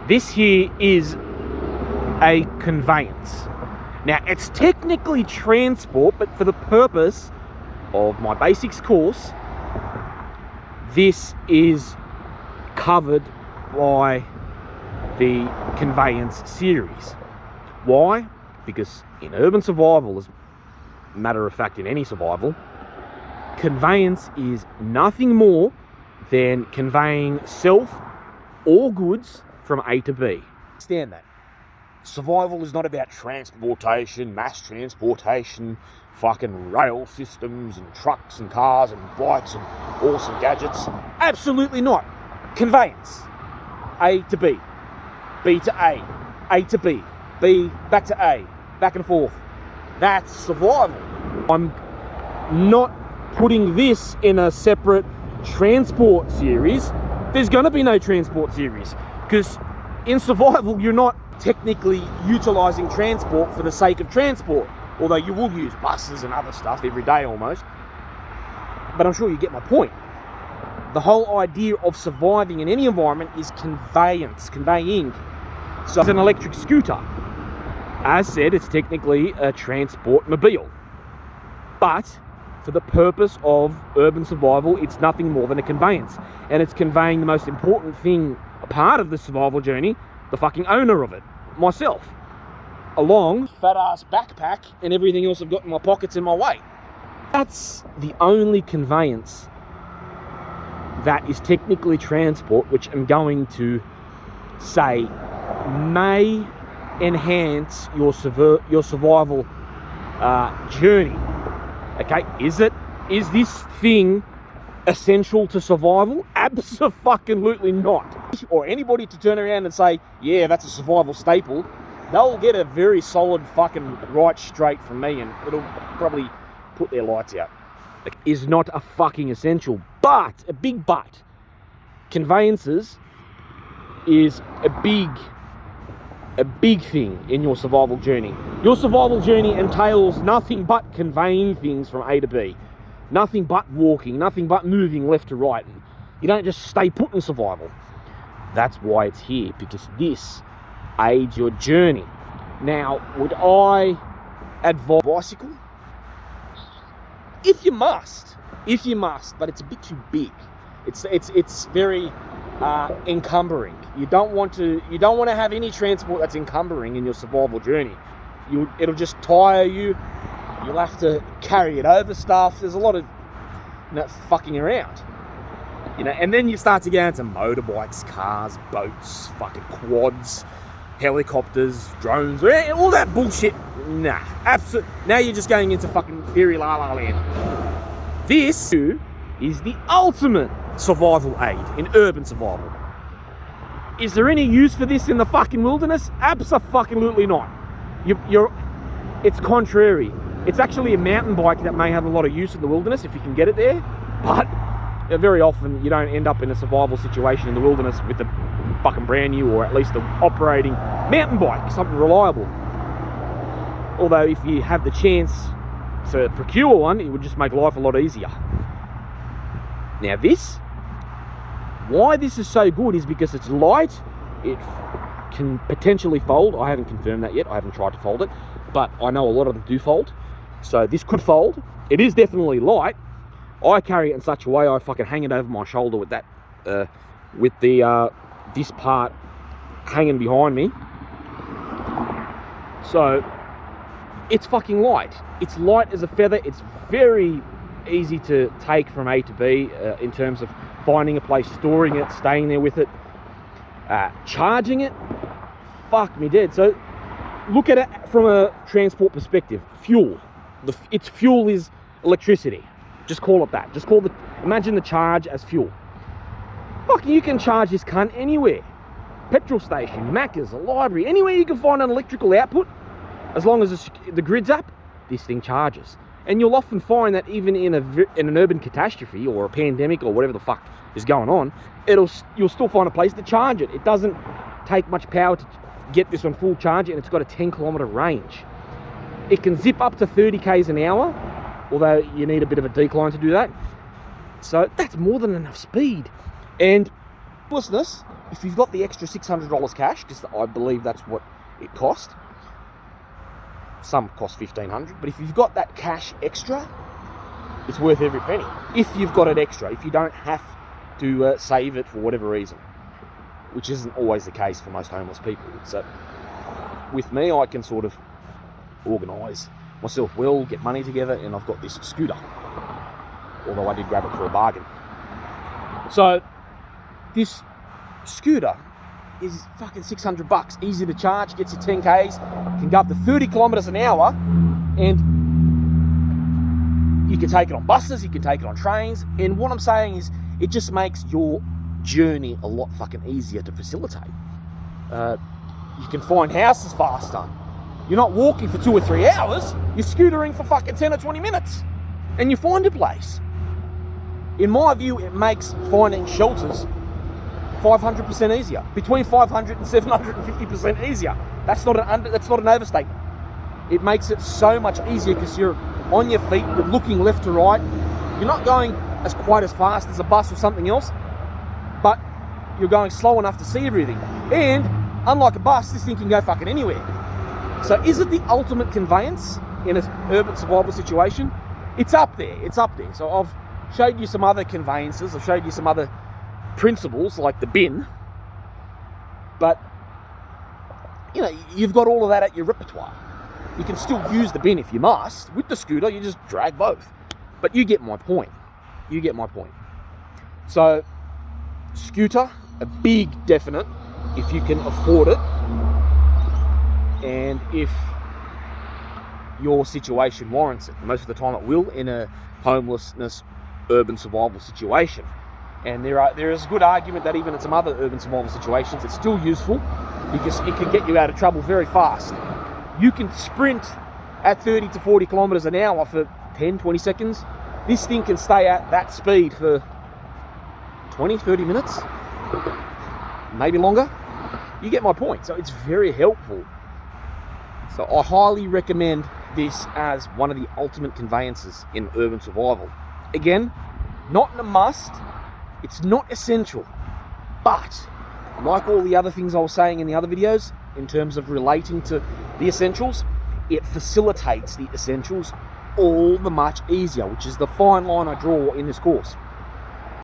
This here is a conveyance. Now, it's technically transport, but for the purpose of my basics course, this is covered by the Conveyance series. Why? Because in urban survival, as a matter of fact in any survival, conveyance is nothing more than conveying self or goods from A to B. Understand that. Survival is not about transportation, mass transportation, fucking rail systems and trucks and cars and bikes and awesome gadgets. Absolutely not. Conveyance. A to B. B to A to B. B back to A. Back and forth. That's survival. I'm not putting this in a separate transport series. There's going to be no transport series because in survival you're not technically utilizing transport for the sake of transport, although you will use buses and other stuff every day almost. But I'm sure you get my point. The whole idea of surviving in any environment is conveyance, conveying. So it's an electric scooter. As said, it's technically a transport mobile, but for the purpose of urban survival, it's nothing more than a conveyance, and it's conveying the most important thing, a part of the survival journey, the fucking owner of it, myself, along fat ass backpack and everything else I've got in my pockets in my way. That's the only conveyance that is technically transport, which I'm going to say may enhance your survival journey. Okay, is this thing essential to survival? Absolutely not. Or anybody to turn around and say, yeah, that's a survival staple, they'll get a very solid fucking right straight from me, and it'll probably put their lights out. It is not a fucking essential, but a big but. Conveyances is a big thing in your survival journey. Your survival journey entails nothing but conveying things from A to B. Nothing but walking, nothing but moving left to right. You don't just stay put in survival. That's why it's here, because this aids your journey. Now, would I advise bicycle? If you must, but it's a bit too big. It's very encumbering. You don't want to have any transport that's encumbering in your survival journey. It'll just tire you. You'll have to carry it over stuff. There's a lot of fucking around. And then you start to get into motorbikes, cars, boats, fucking quads, helicopters, drones, all that bullshit. Nah, absolutely. Now you're just going into fucking fairy la la land. This is the ultimate survival aid in urban survival. Is there any use for this in the fucking wilderness? Absolutely not. It's contrary. It's actually a mountain bike that may have a lot of use in the wilderness if you can get it there, but very often you don't end up in a survival situation in the wilderness with a fucking brand new, or at least the operating mountain bike, something reliable. Although if you have the chance to procure one, it would just make life a lot easier. Now why this is so good is because it's light, it can potentially fold. I haven't confirmed that yet, I haven't tried to fold it, but I know a lot of them do fold. So this could fold. It is definitely light. I carry it in such a way I fucking hang it over my shoulder with that, this part hanging behind me. So it's fucking light. It's light as a feather. It's very easy to take from A to B in terms of finding a place, storing it, staying there with it, charging it. Fuck me dead. So look at it from a transport perspective. Fuel. Its fuel is electricity. Just call it that. Imagine the charge as fuel. Fucking, you can charge this cunt anywhere. Petrol station, Macca's, a library, anywhere you can find an electrical output, as long as the grid's up, this thing charges. And you'll often find that even in an urban catastrophe or a pandemic or whatever the fuck is going on, you'll still find a place to charge it. It doesn't take much power to get this on full charge, and it's got a 10-kilometer range. It can zip up to 30 k's an hour, although you need a bit of a decline to do that. So that's more than enough speed. And Homelessness, if you've got the extra $600 cash, because I believe that's what it cost. Some cost $1,500, but if you've got that cash extra, it's worth every penny. If you've got it extra, if you don't have to save it for whatever reason, which isn't always the case for most homeless people. So with me, I can sort of organise myself well, get money together, and I've got this scooter. Although I did grab it for a bargain. So this scooter is fucking $600, easy to charge, gets you 10Ks, can go up to 30 kilometers an hour, and you can take it on buses, you can take it on trains, and what I'm saying is it just makes your journey a lot fucking easier to facilitate. You can find houses faster. You're not walking for 2 or 3 hours, you're scootering for fucking 10 or 20 minutes, and you find a place. In my view, it makes finding shelters 500% easier, between 500 and 750% easier. That's not an overstatement. It makes it so much easier because you're on your feet, you're looking left to right. You're not going quite as fast as a bus or something else, but you're going slow enough to see everything. And unlike a bus, this thing can go fucking anywhere. So is it the ultimate conveyance in an urban survival situation? It's up there. It's up there. So I've showed you some other conveyances. I've showed you some other principles like the bin, but you know, you've got all of that at your repertoire. You can still use the bin if you must. With the scooter, you just drag both. But you get my point. You get my point. So scooter, a big definite if you can afford it, and if your situation warrants it. Most of the time it will in a homelessness urban survival situation. And there is a good argument that even in some other urban survival situations, it's still useful because it can get you out of trouble very fast. You can sprint at 30 to 40 kilometers an hour for 10, 20 seconds. This thing can stay at that speed for 20, 30 minutes, maybe longer. You get my point. So it's very helpful. So I highly recommend this as one of the ultimate conveyances in urban survival. Again, not a must. It's not essential, but like all the other things I was saying in the other videos, in terms of relating to the essentials, it facilitates the essentials all the much easier, which is the fine line I draw in this course.